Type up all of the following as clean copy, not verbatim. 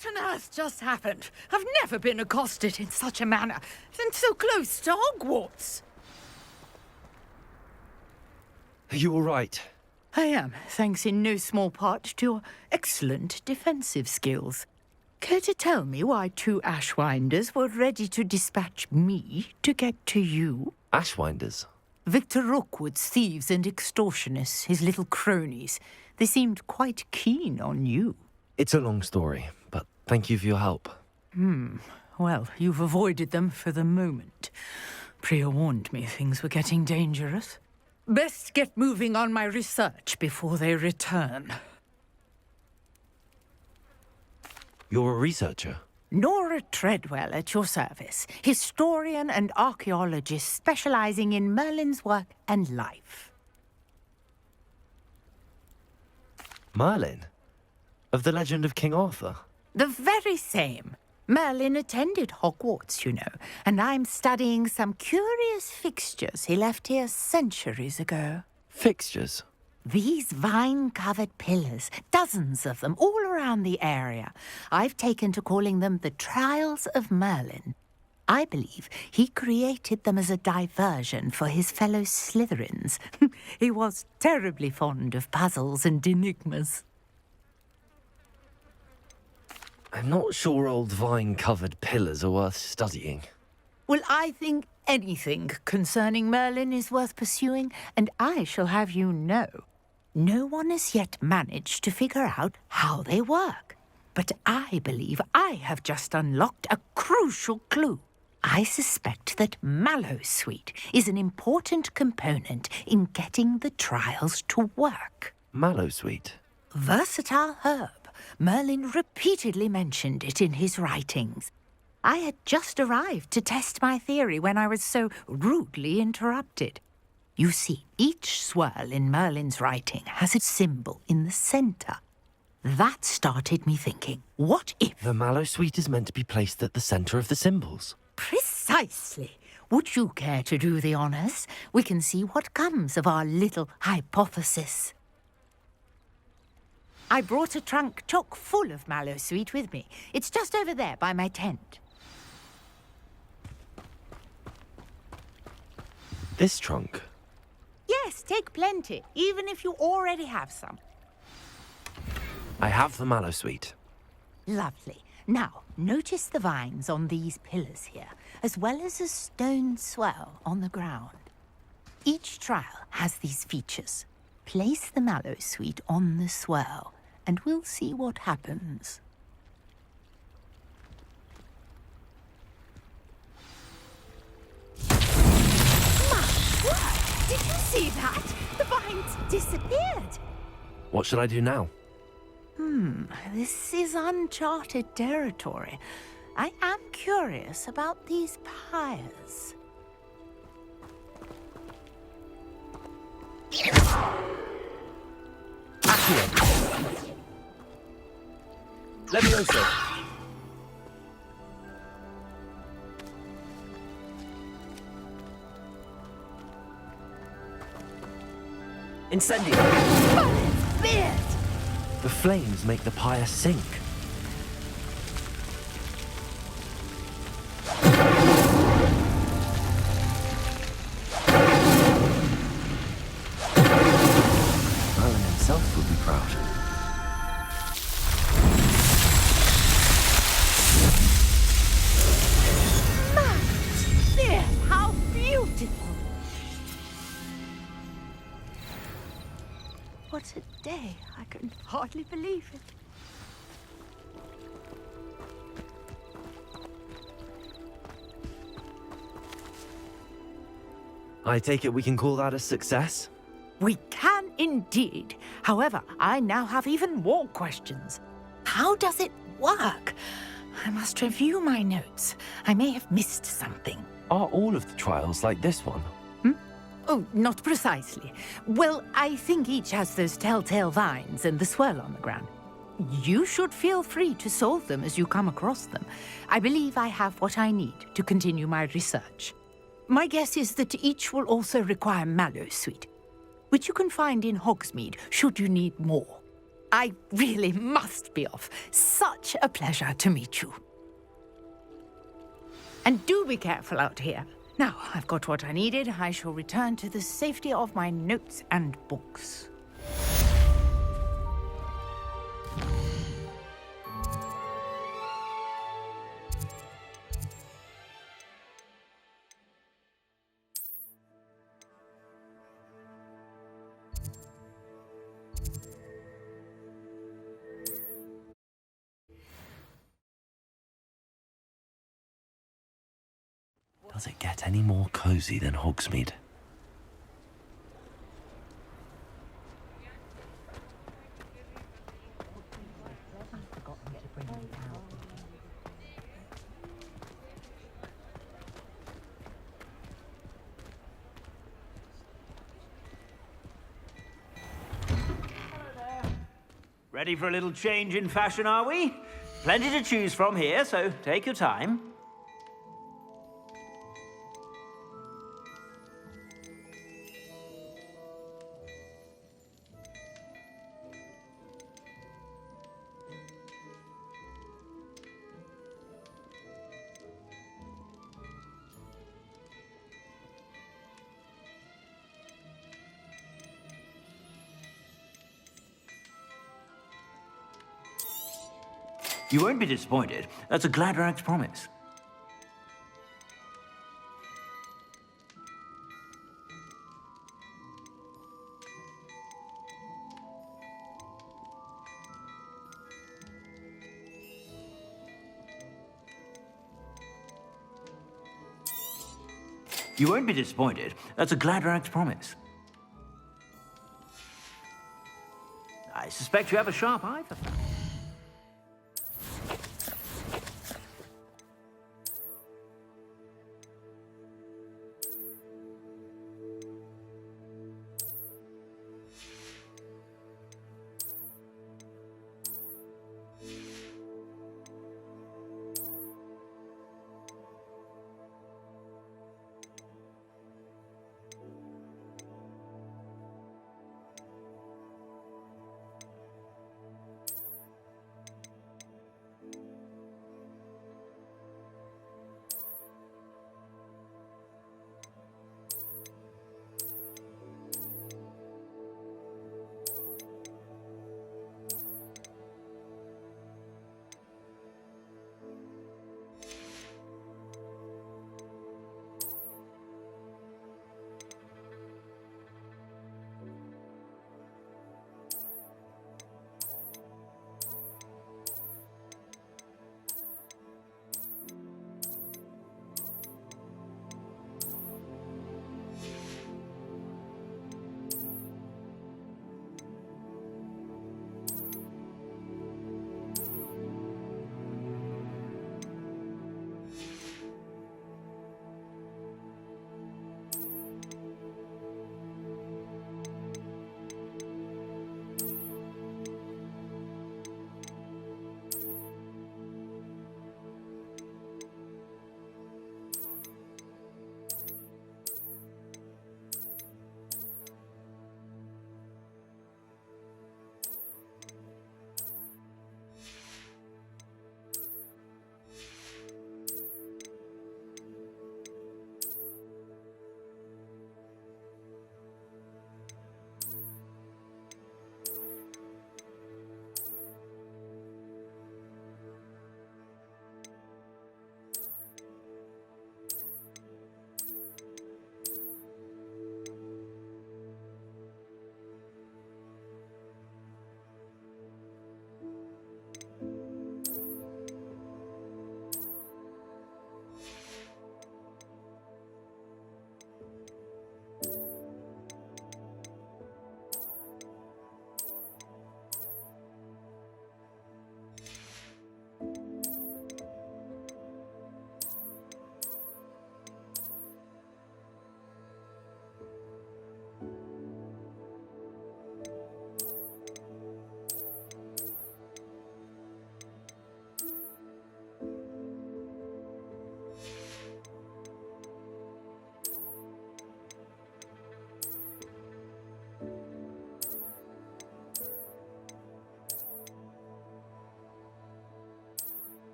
What on earth just happened? I've never been accosted in such a manner, and so close to Hogwarts. Are you all right? I am, thanks in no small part to your excellent defensive skills. Care to tell me why 2 Ashwinders were ready to dispatch me to get to you? Ashwinders? Victor Rookwood's thieves and extortionists, his little cronies. They seemed quite keen on you. It's a long story, but thank you for your help. Well, you've avoided them for the moment. Priya warned me things were getting dangerous. Best get moving on my research before they return. You're a researcher? Nora Treadwell at your service, historian and archaeologist specializing in Merlin's work and life. Merlin? Of the legend of King Arthur? The very same. Merlin attended Hogwarts, you know, and I'm studying some curious fixtures he left here centuries ago. Fixtures? These vine-covered pillars, dozens of them, all around the area. I've taken to calling them the Trials of Merlin. I believe he created them as a diversion for his fellow Slytherins. He was terribly fond of puzzles and enigmas. I'm not sure old vine-covered pillars are worth studying. Well, I think anything concerning Merlin is worth pursuing, and I shall have you know, no one has yet managed to figure out how they work. But I believe I have just unlocked a crucial clue. I suspect that Mallowsweet is an important component in getting the trials to work. Mallowsweet? Versatile herb. Merlin repeatedly mentioned it in his writings. I had just arrived to test my theory when I was so rudely interrupted. You see, each swirl in Merlin's writing has a symbol in the centre. That started me thinking, what if... The Mallowsweet is meant to be placed at the centre of the symbols. Precisely. Would you care to do the honours? We can see what comes of our little hypothesis. I brought a trunk chock full of Mallowsweet with me. It's just over there by my tent. This trunk? Yes, take plenty, even if you already have some. I have the Mallowsweet. Lovely. Now, notice the vines on these pillars here, as well as a stone swell on the ground. Each trial has these features. Place the Mallowsweet on the swirl, and we'll see what happens. My word! Did you see that? The vines disappeared. What should I do now? This is uncharted territory. I am curious about these pyres. Accio! Levioso! Incendio! Merlin's beard! The flames make the pyre sink. Merlin himself would be proud. Matt! There! How beautiful! What a day! I can hardly believe it. I take it we can call that a success? We can indeed. However, I now have even more questions. How does it work? I must review my notes. I may have missed something. Are all of the trials like this one? Oh, not precisely. Well, I think each has those telltale vines and the swirl on the ground. You should feel free to solve them as you come across them. I believe I have what I need to continue my research. My guess is that each will also require Mallowsweet, which you can find in Hogsmeade should you need more. I really must be off. Such a pleasure to meet you. And do be careful out here. Now, I've got what I needed. I shall return to the safety of my notes and books. Does it get any more cozy than Hogsmeade? Ready for a little change in fashion, are we? Plenty to choose from here, so take your time. You won't be disappointed. That's a Gladrag's promise. You won't be disappointed. That's a Gladrag's promise. I suspect you have a sharp eye for that.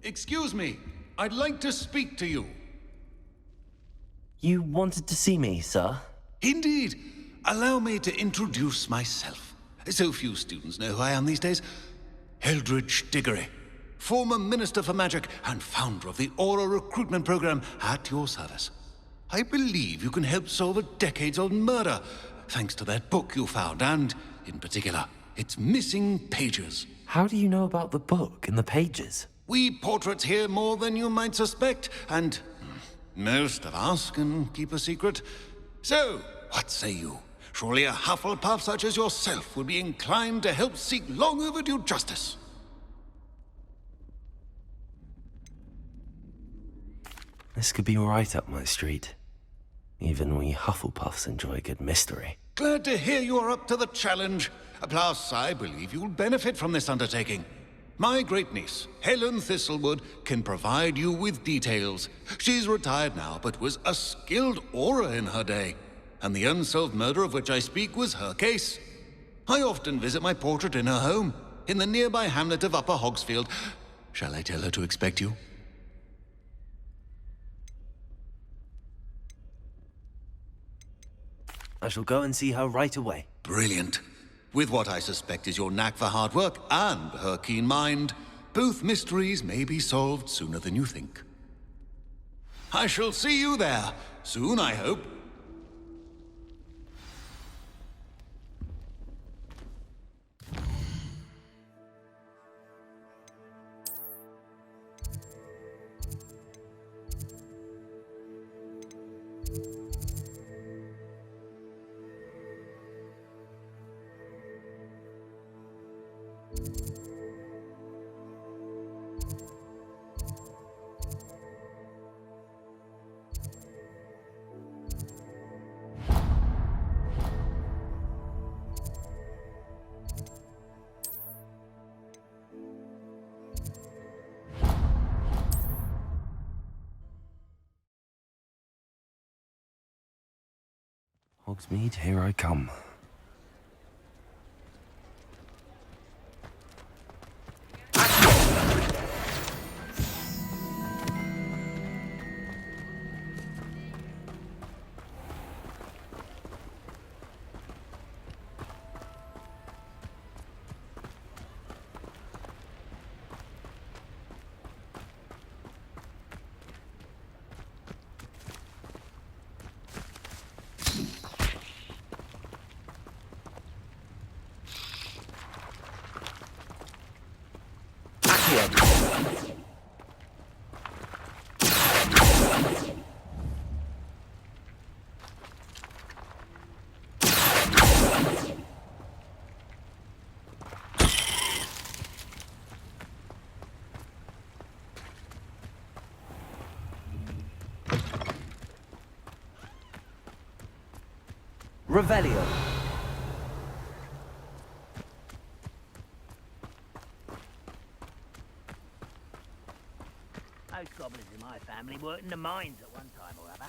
Excuse me. I'd like to speak to you. You wanted to see me, sir? Indeed. Allow me to introduce myself. So few students know who I am these days. Eldridge Diggory, former Minister for Magic and founder of the Aura Recruitment Program, at your service. I believe you can help solve a decades-old murder, thanks to that book you found, and, in particular, its missing pages. How do you know about the book and the pages? We portraits here more than you might suspect, and most of us can keep a secret. So, what say you? Surely a Hufflepuff such as yourself would be inclined to help seek long overdue justice. This could be right up my street. Even we Hufflepuffs enjoy a good mystery. Glad to hear you are up to the challenge. Plus, I believe you'll benefit from this undertaking. My great-niece, Helen Thistlewood, can provide you with details. She's retired now, but was a skilled aura in her day. And the unsolved murder of which I speak was her case. I often visit my portrait in her home, in the nearby hamlet of Upper Hogsfield. Shall I tell her to expect you? I shall go and see her right away. Brilliant. With what I suspect is your knack for hard work and her keen mind, both mysteries may be solved sooner than you think. I shall see you there, soon I hope. Hogsmeade, here I come. Revelio. Most goblins in my family worked in the mines at one time or other.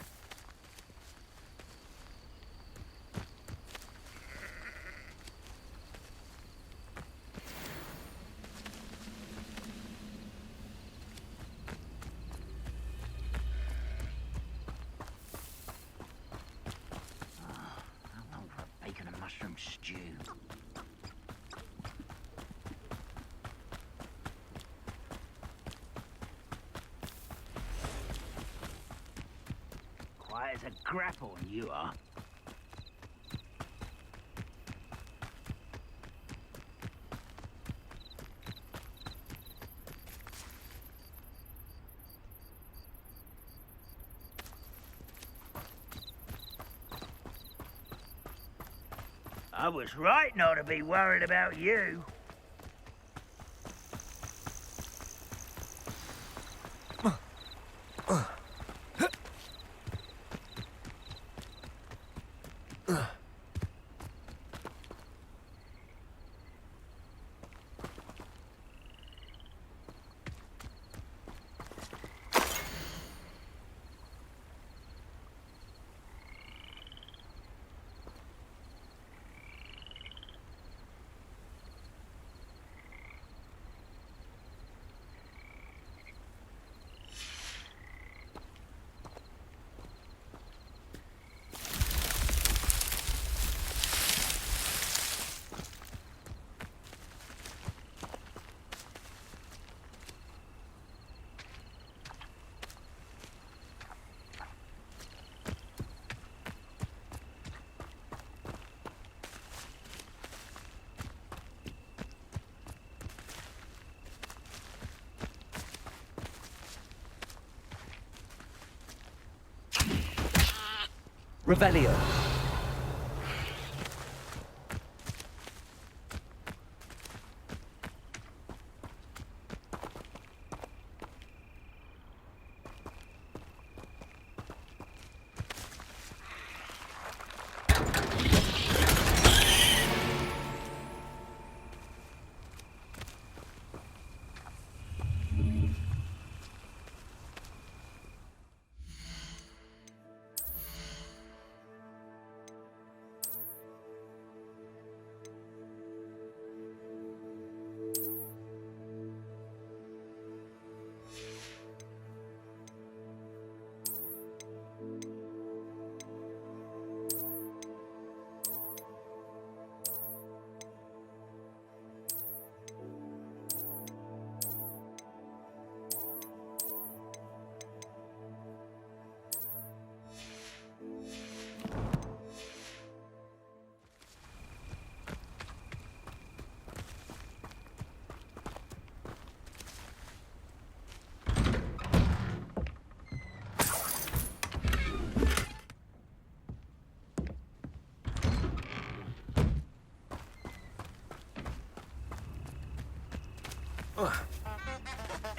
I'm long for a bacon and mushroom stew. Quiet as a grapple, you are. I was right not to be worried about you. Revelio.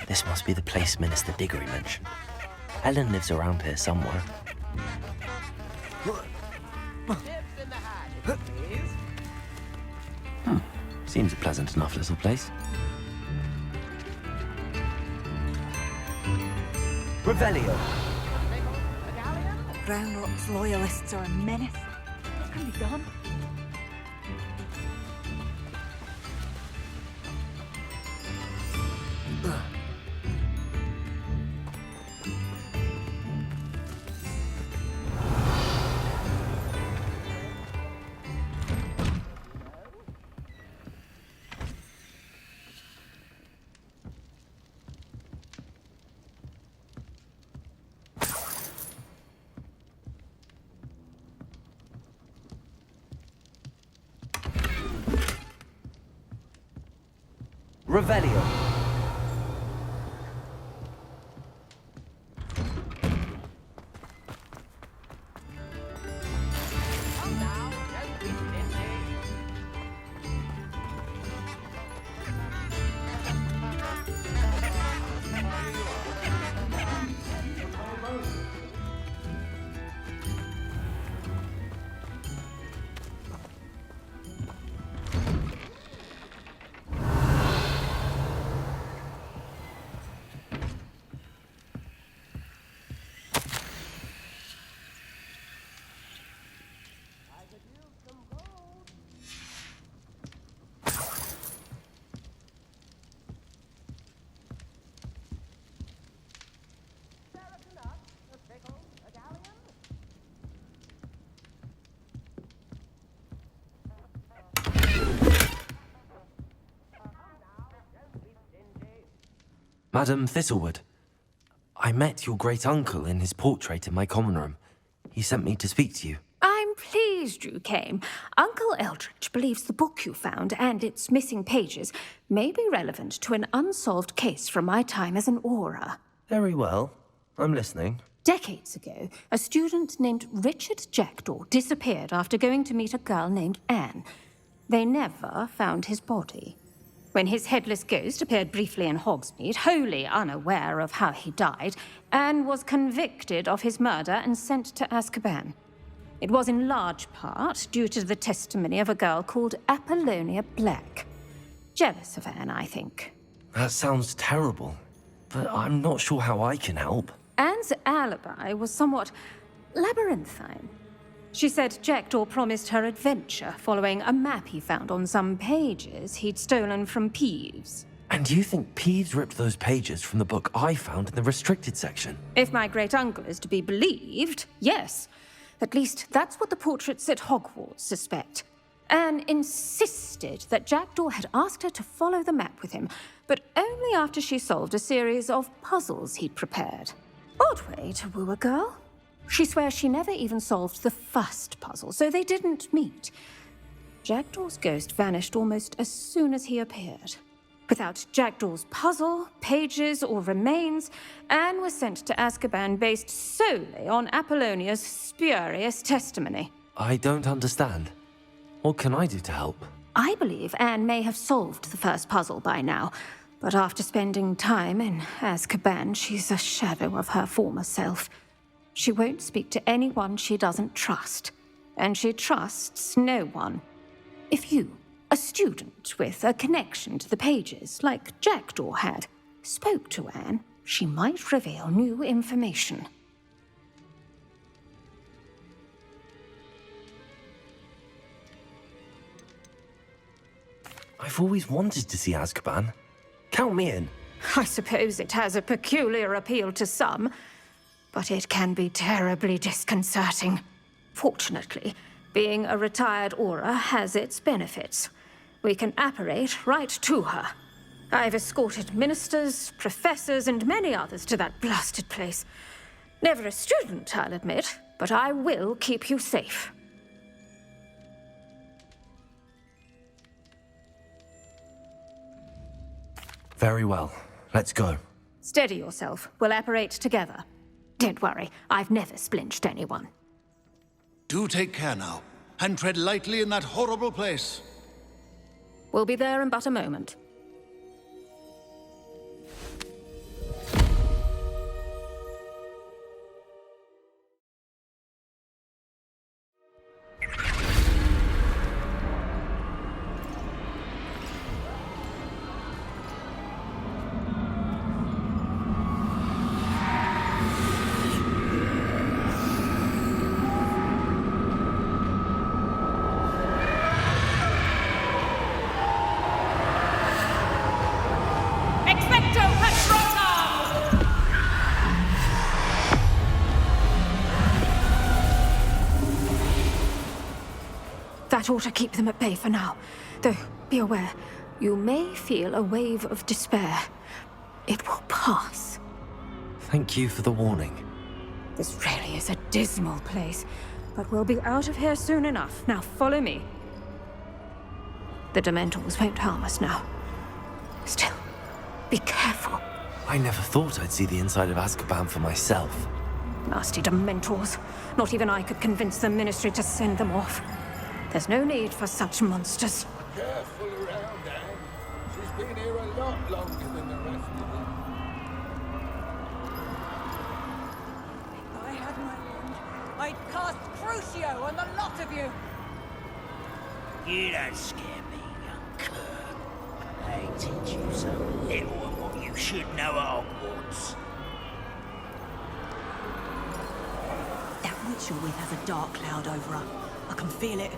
This must be the place Minister Diggory mentioned. Helen lives around here somewhere. Seems a pleasant enough little place. Revelio. Brown Rock's loyalists are a menace. What can be done? Revelio. Madam Thistlewood, I met your great-uncle in his portrait in my common room. He sent me to speak to you. I'm pleased you came. Uncle Eldridge believes the book you found and its missing pages may be relevant to an unsolved case from my time as an aura. Very well. I'm listening. Decades ago, a student named Richard Jackdaw disappeared after going to meet a girl named Anne. They never found his body. When his headless ghost appeared briefly in Hogsmeade, wholly unaware of how he died, Anne was convicted of his murder and sent to Azkaban. It was in large part due to the testimony of a girl called Apollonia Black. Jealous of Anne, I think. That sounds terrible, but I'm not sure how I can help. Anne's alibi was somewhat labyrinthine. She said Jackdaw promised her adventure following a map he found on some pages he'd stolen from Peeves. And you think Peeves ripped those pages from the book I found in the restricted section? If my great-uncle is to be believed, yes. At least that's what the portraits at Hogwarts suspect. Anne insisted that Jackdaw had asked her to follow the map with him, but only after she solved a series of puzzles he'd prepared. Odd way to woo a girl. She swears she never even solved the first puzzle, so they didn't meet. Jackdaw's ghost vanished almost as soon as he appeared. Without Jackdaw's puzzle, pages, or remains, Anne was sent to Azkaban based solely on Apollonia's spurious testimony. I don't understand. What can I do to help? I believe Anne may have solved the first puzzle by now, but after spending time in Azkaban, she's a shadow of her former self. She won't speak to anyone she doesn't trust, and she trusts no one. If you, a student with a connection to the pages, like Jackdaw had, spoke to Anne, she might reveal new information. I've always wanted to see Azkaban. Count me in. I suppose it has a peculiar appeal to some, but it can be terribly disconcerting. Fortunately, being a retired Auror has its benefits. We can apparate right to her. I've escorted ministers, professors, and many others to that blasted place. Never a student, I'll admit, but I will keep you safe. Very well. Let's go. Steady yourself. We'll apparate together. Don't worry, I've never splinched anyone. Do take care now, and tread lightly in that horrible place. We'll be there in but a moment. That ought to keep them at bay for now. Though, be aware, you may feel a wave of despair. It will pass. Thank you for the warning. This really is a dismal place, but we'll be out of here soon enough. Now follow me. The Dementors won't harm us now. Still, be careful. I never thought I'd see the inside of Azkaban for myself. Nasty Dementors. Not even I could convince the Ministry to send them off. There's no need for such monsters. Careful around, Anne. She's been here a lot longer than the rest of them. If I had my wand, I'd cast Crucio on the lot of you. You don't scare me, young clerk. I teach you so little of what you should know at Hogwarts. That witch you're with has a dark cloud over her. I can feel it.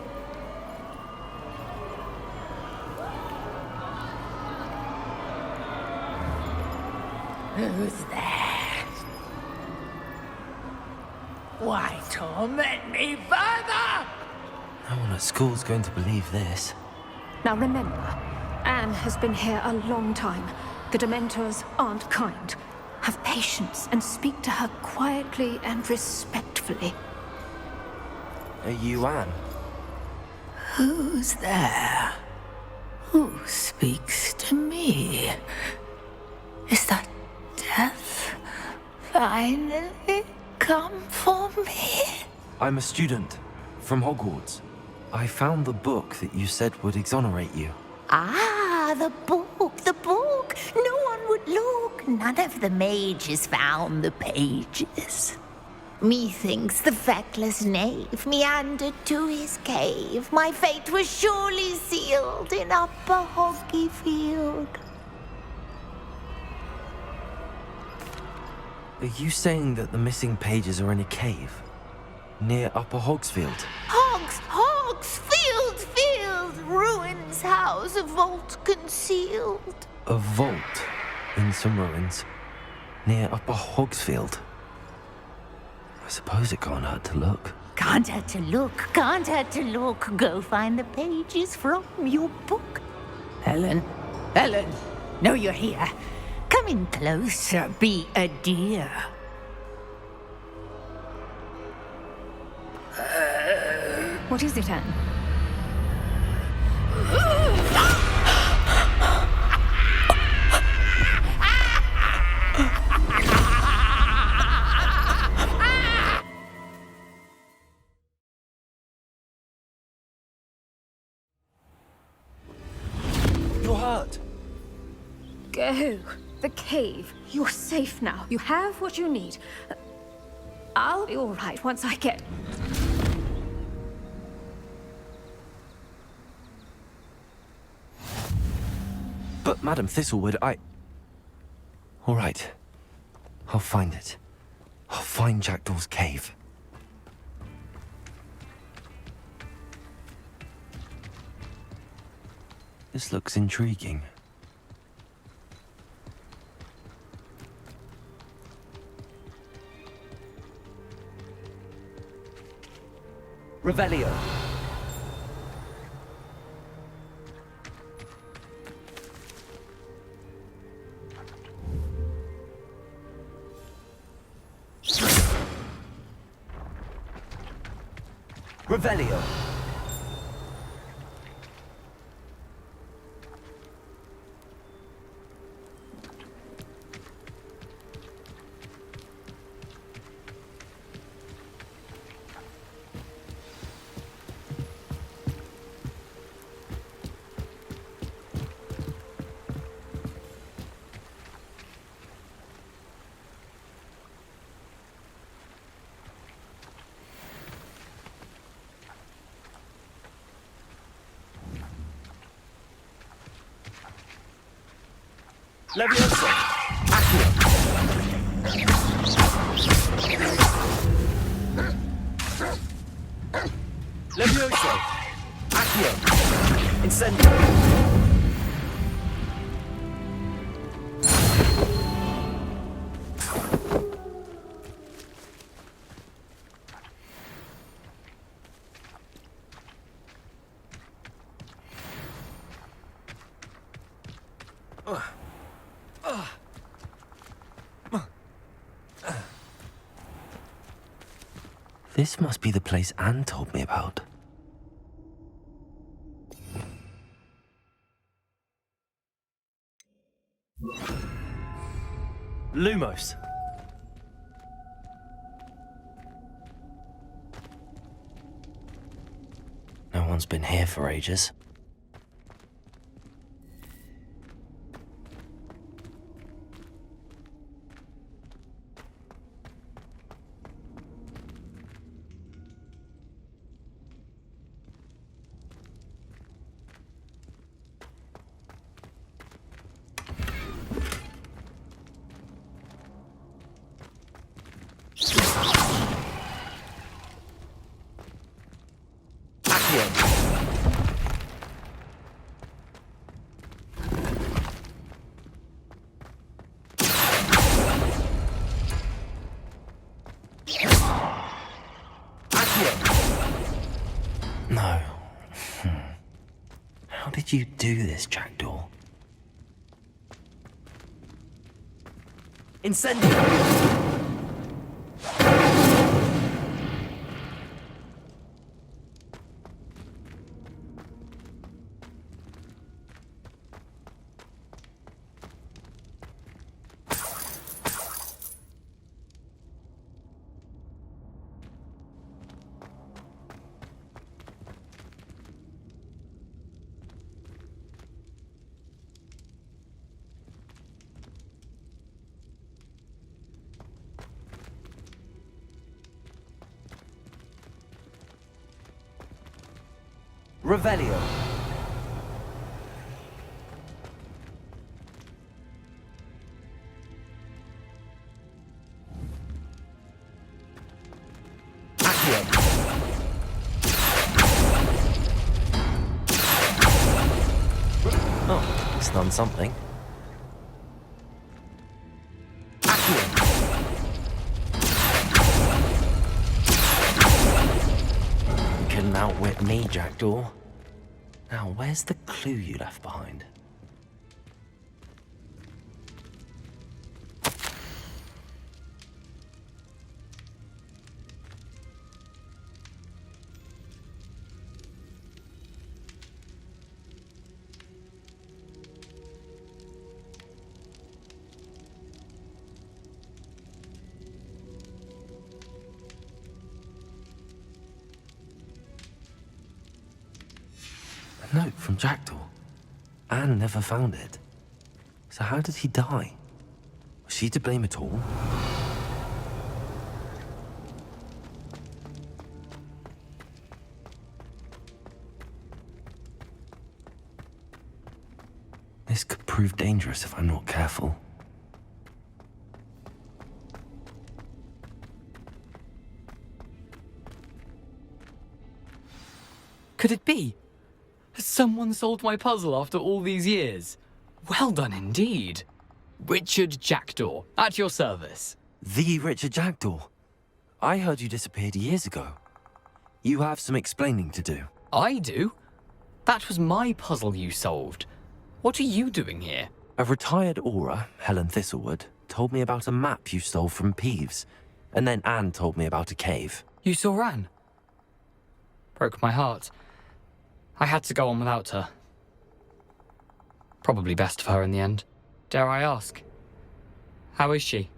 Who's there? Why torment me further? No one at school's going to believe this. Now remember, Anne has been here a long time. The Dementors aren't kind. Have patience and speak to her quietly and respectfully. Are you Anne? Who's there? Who speaks to me? Is that death finally come for me? I'm a student from Hogwarts. I found the book that you said would exonerate you. Ah, the book, the book. No one would look. None of the mages found the pages. Methinks the feckless knave meandered to his cave. My fate was surely sealed in Upper Hoggyfield. Are you saying that the missing pages are in a cave? Near Upper Hogsfield? Hogsfield, ruins house, a vault concealed. A vault in some ruins near Upper Hogsfield. I suppose it can't hurt to look. Can't hurt to look. Go find the pages from your book. Helen, know you're here. Come in closer, be a dear. What is it, Anne? Oh, the cave. You're safe now. You have what you need. I'll be all right once I get... But, Madam Thistlewood, All right. I'll find it. I'll find Jackdaw's cave. This looks intriguing. Revelio. Revelio. Levioso. Accio. Levioso. Accio. Incendio. This must be the place Anne told me about. Lumos. No one's been here for ages. No. How did you do this, Jackdaw? Incendio. Revelio. Accio. Oh, it's done something. Couldn't outwit me, Jackdaw. Now, where's the clue you left behind? A note from Jackdaw. Anne never found it. So how did he die? Was she to blame at all? This could prove dangerous if I'm not careful. Could it be? Has someone solved my puzzle after all these years? Well done indeed. Richard Jackdaw, at your service. The Richard Jackdaw. I heard you disappeared years ago. You have some explaining to do. I do? That was my puzzle you solved. What are you doing here? A retired aura, Helen Thistlewood, told me about a map you stole from Peeves. And then Anne told me about a cave. You saw Anne? Broke my heart. I had to go on without her. Probably best for her in the end. Dare I ask? How is she?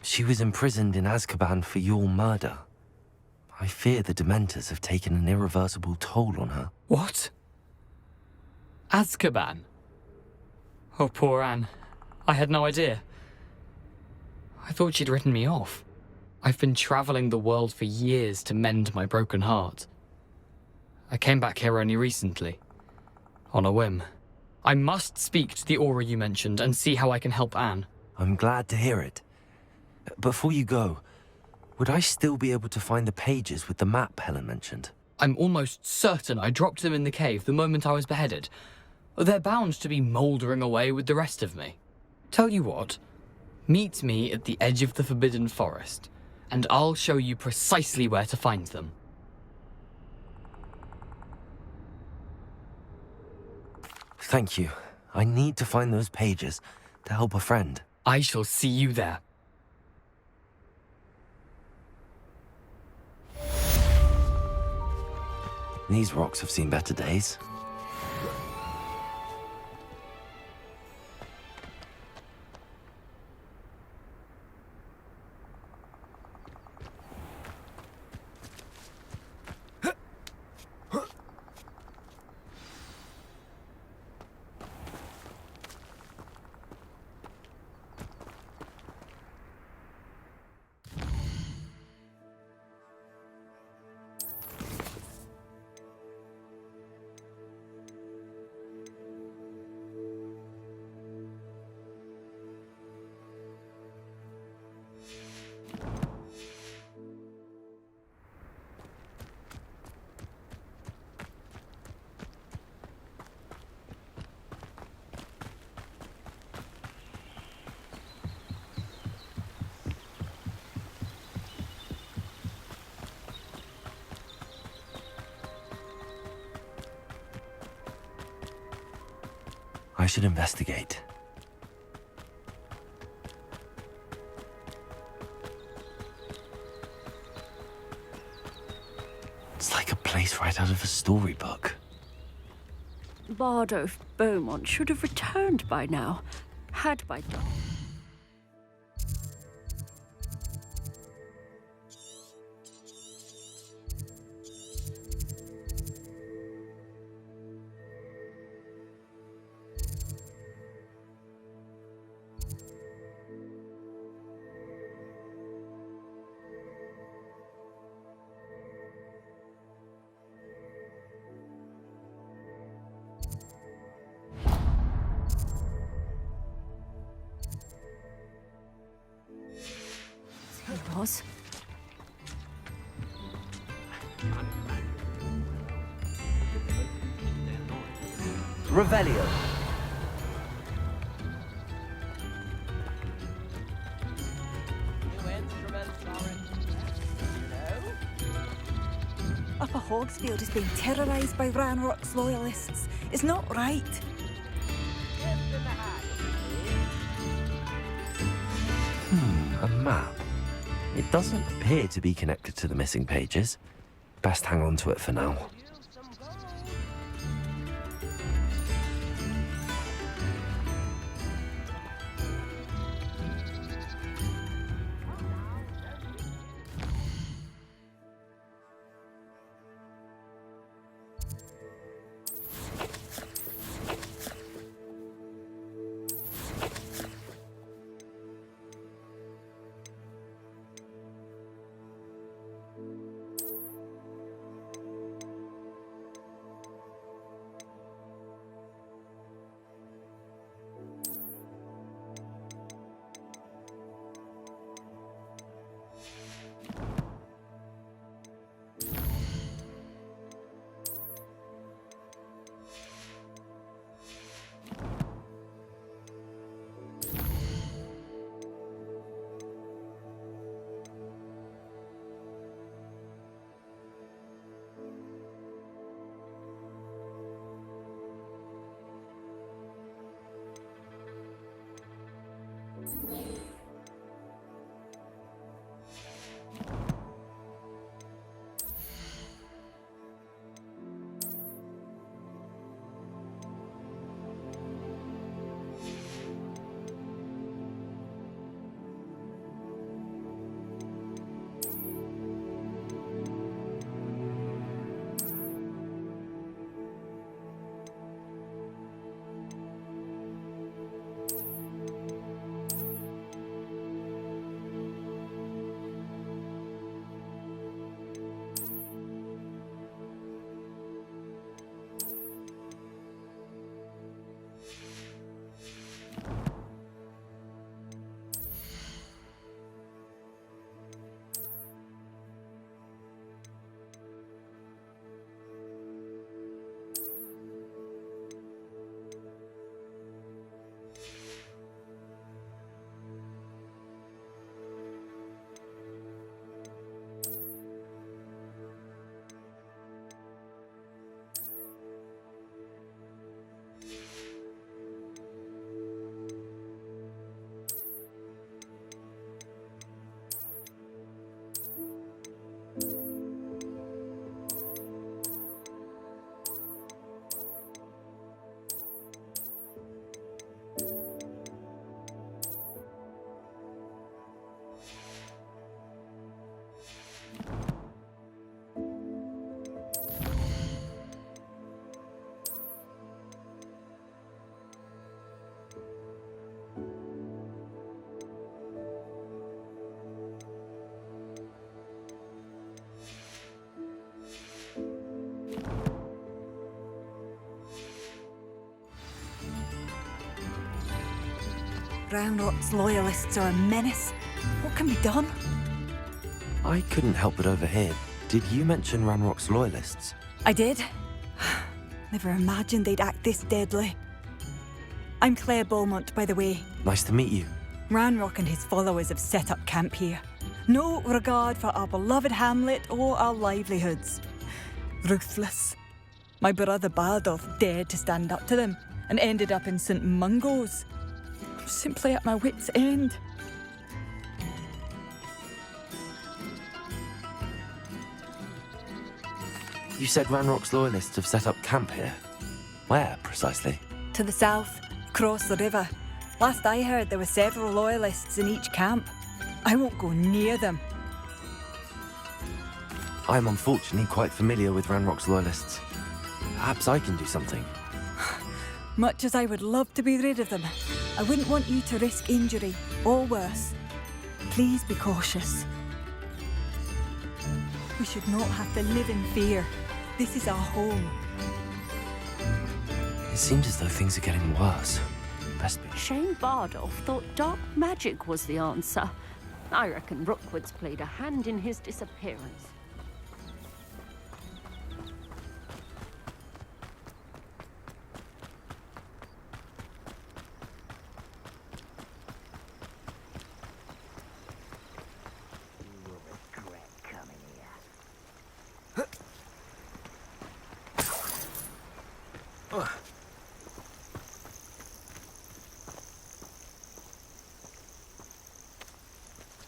She was imprisoned in Azkaban for your murder. I fear the Dementors have taken an irreversible toll on her. What? Azkaban? Oh, poor Anne. I had no idea. I thought she'd written me off. I've been traveling the world for years to mend my broken heart. I came back here only recently. On a whim. I must speak to the aura you mentioned and see how I can help Anne. I'm glad to hear it. Before you go, would I still be able to find the pages with the map Helen mentioned? I'm almost certain I dropped them in the cave the moment I was beheaded. They're bound to be mouldering away with the rest of me. Tell you what, meet me at the edge of the Forbidden Forest, and I'll show you precisely where to find them. Thank you. I need to find those pages to help a friend. I shall see you there. These rocks have seen better days. I should investigate. It's like a place right out of a storybook. Bardolph Beaumont should have returned by now, had by dawn. Was. Revelio. Upper Hogsfield is being terrorised by Ranrock's loyalists. It's not right. A map. It doesn't appear to be connected to the missing pages. Best hang on to it for now. Ranrock's loyalists are a menace. What can be done? I couldn't help but overhear. Did you mention Ranrock's loyalists? I did. Never imagined they'd act this deadly. I'm Claire Beaumont, by the way. Nice to meet you. Ranrock and his followers have set up camp here. No regard for our beloved hamlet or our livelihoods. Ruthless. My brother Bardolph dared to stand up to them and ended up in St. Mungo's. I'm simply at my wit's end. You said Ranrock's loyalists have set up camp here. Where, precisely? To the south, across the river. Last I heard, there were several loyalists in each camp. I won't go near them. I'm unfortunately quite familiar with Ranrock's loyalists. Perhaps I can do something. Much as I would love to be rid of them, I wouldn't want you to risk injury, or worse. Please be cautious. We should not have to live in fear. This is our home. It seems as though things are getting worse. Best be. Shane Bardolph thought dark magic was the answer. I reckon Rookwood's played a hand in his disappearance.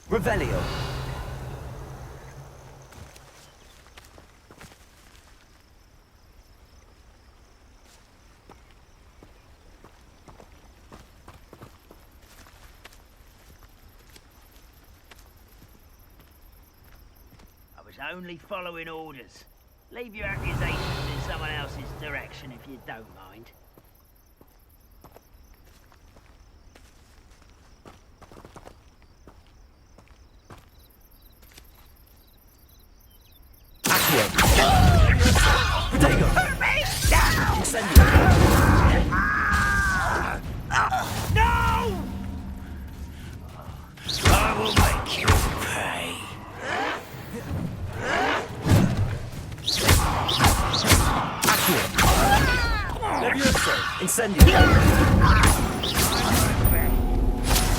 Revelio. I was only following orders. Leave your accusations in someone else's direction if you don't mind.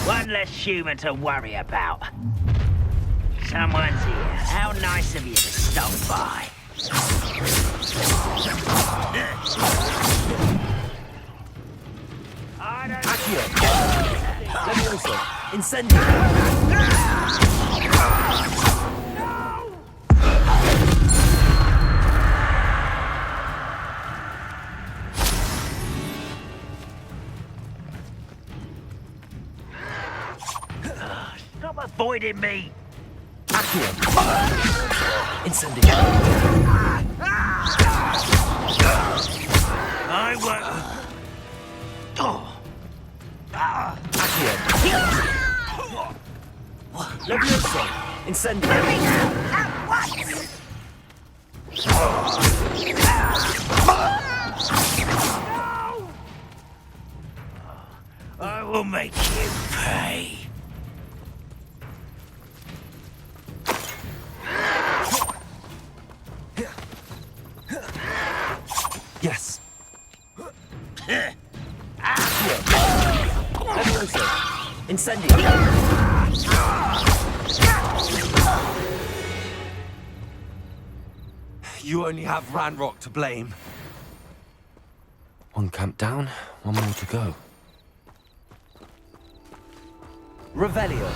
One less human to worry about. Someone's here. How nice of you to stop by. Levioso. Incendio! Stop avoiding me! Accio! Incendio! I won't. Accio! Levioso! Incendio! I will make you pay. Yes! Levioso! Incendio! You only have Ranrock to blame. One camp down, one more to go. Revelio!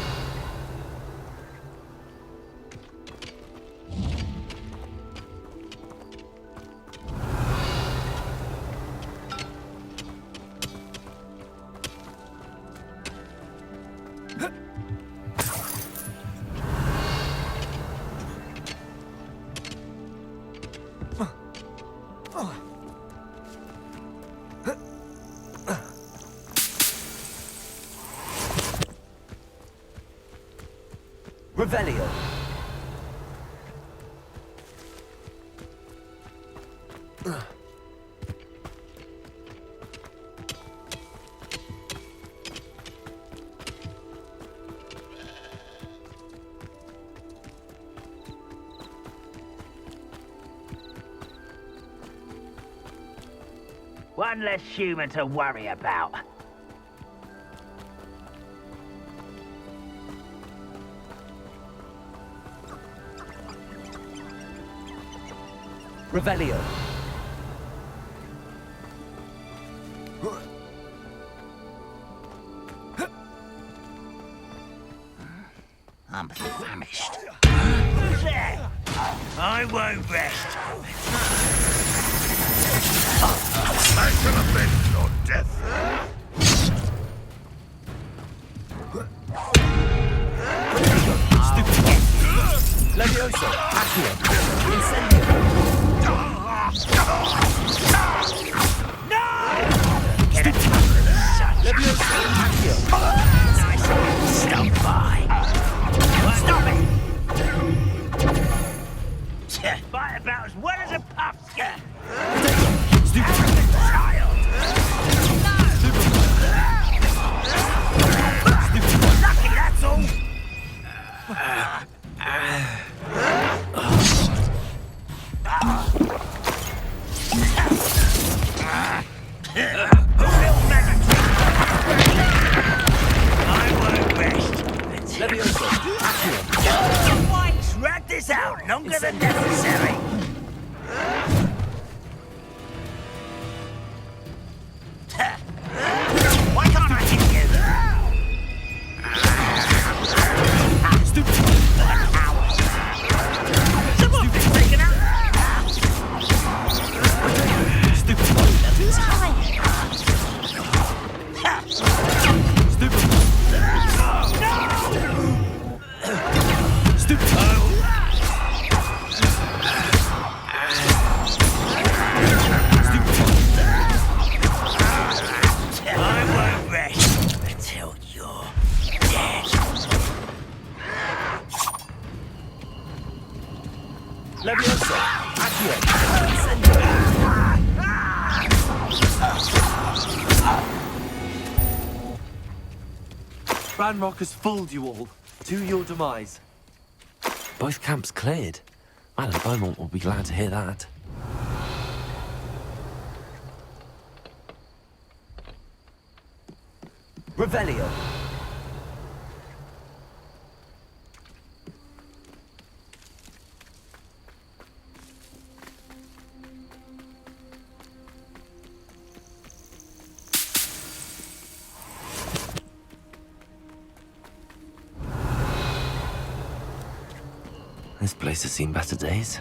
Revelio! One less human to worry about. Revelio! I'm famished. I won't rest. I shall avenge your death. Levioso! Accio! Incendio! Levioso! Accio! Stop by. Stop it! Fight about as well as a pumpkin. Child! Lucky, that's all. Levioso! Accio! Drag this out longer than necessary. Why can't I hit you? Stupid coward. Someone's been taken out. Stupid Levioso! Accio! Ranrock has fooled you all. To your demise. Both camps cleared. Madam Beaumont will be glad to hear that. Revelio! This place has seen better days.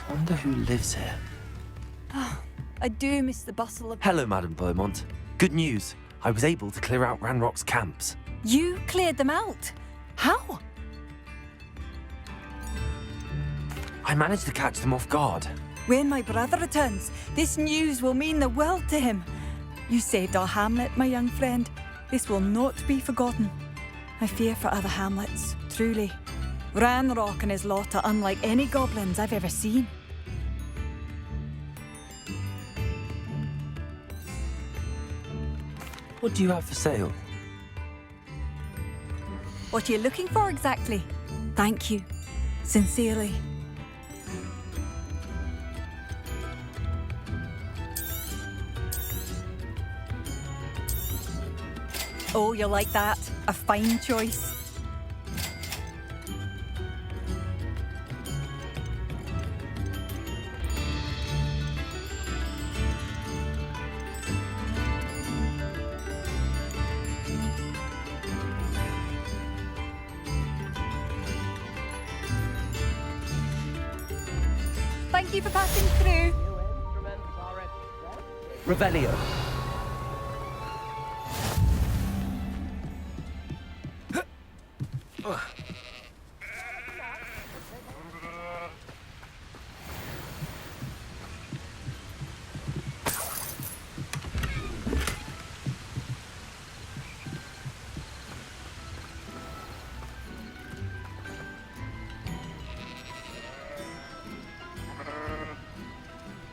Wonder who lives here. I do miss the bustle of... Hello, Madame Beaumont. Good news. I was able to clear out Ranrock's camps. You cleared them out? How? I managed to catch them off guard. When my brother returns, this news will mean the world to him. You saved our hamlet, my young friend. This will not be forgotten. I fear for other hamlets, truly. Ranrock and his lot are unlike any goblins I've ever seen. What do you have for sale? What are you looking for exactly? Thank you. Sincerely. Oh, you like that? A fine choice. Thank you for passing through. Revelio.